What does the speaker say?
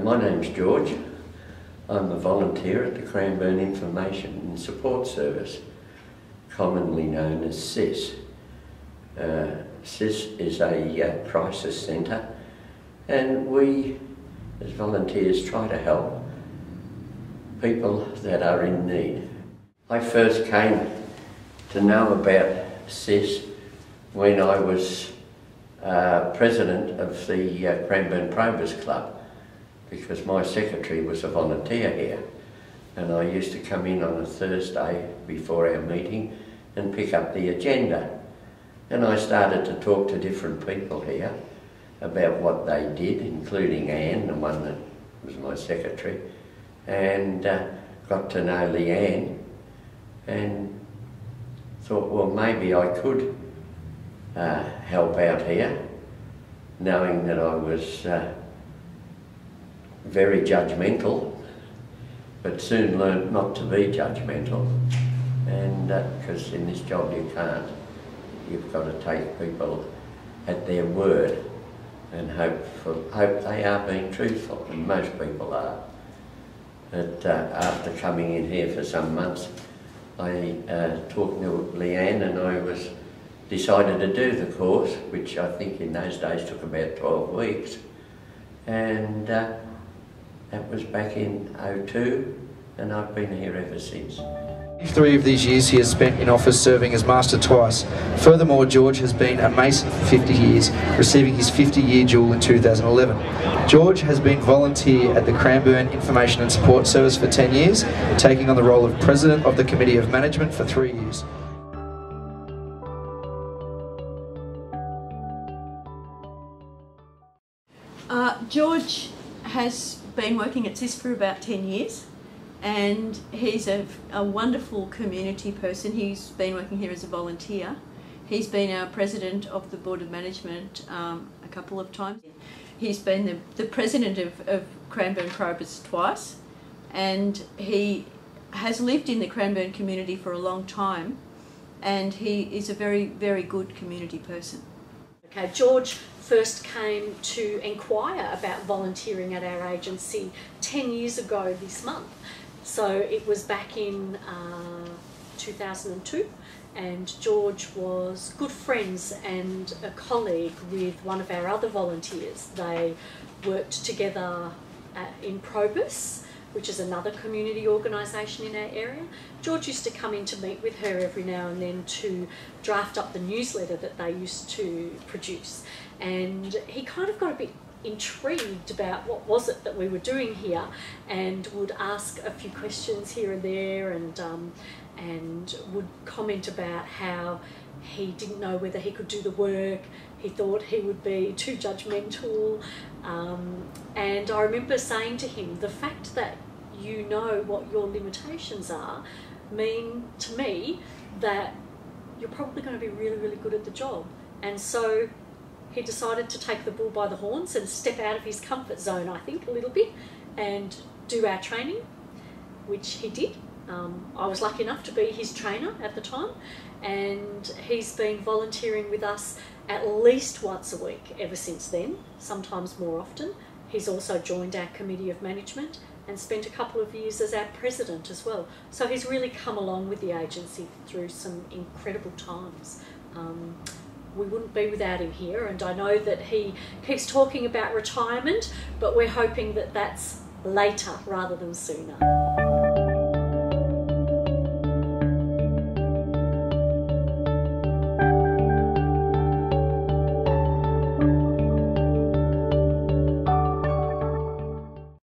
My name's George. I'm a volunteer at the Cranbourne Information and Support Service, commonly known as CISS. CISS is a crisis centre, and we as volunteers try to help people that are in need. I first came to know about CISS when I was president of the Cranbourne Probus Club, because my secretary was a volunteer here, and I used to come in on a Thursday before our meeting and pick up the agenda. And I started to talk to different people here about what they did, including Anne, the one that was my secretary, and got to know Leanne and thought, well, maybe I could help out here, knowing that I was very judgmental, but soon learned not to be judgmental, and because in this job you can't. You've got to take people at their word and hope they are being truthful, and most people are. But after coming in here for some months, I talked to Leanne, and I decided to do the course, which I think in those days took about 12 weeks. And that was back in '02, and I've been here ever since. 3 of these years he has spent in office serving as Master twice. Furthermore, George has been a Mason for 50 years, receiving his 50-year jewel in 2011. George has been volunteer at the Cranbourne Information and Support Service for 10 years, taking on the role of President of the Committee of Management for 3 years. George has been working at CISS for about 10 years. And he's a wonderful community person. He's been working here as a volunteer. He's been our president of the Board of Management a couple of times. He's been the president of Cranbourne Probus twice, and he has lived in the Cranbourne community for a long time, and he is a very, very good community person. Okay, George first came to inquire about volunteering at our agency 10 years ago this month. So it was back in 2002, and George was good friends and a colleague with one of our other volunteers. They worked together in Probus, which is another community organisation in our area. George used to come in to meet with her every now and then to draft up the newsletter that they used to produce. And he kind of got a bit intrigued about what was it that we were doing here, and would ask a few questions here and there, and would comment about how he didn't know whether he could do the work. He thought he would be too judgmental, and I remember saying to him, the fact that you know what your limitations are mean to me that you're probably going to be really, really good at the job. And so he decided to take the bull by the horns and step out of his comfort zone, I think, a little bit, and do our training, which he did. I was lucky enough to be his trainer at the time, and he's been volunteering with us at least once a week ever since then, sometimes more often. He's also joined our Committee of Management and spent a couple of years as our president as well. So he's really come along with the agency through some incredible times. We wouldn't be without him here, and I know that he keeps talking about retirement, but we're hoping that that's later rather than sooner.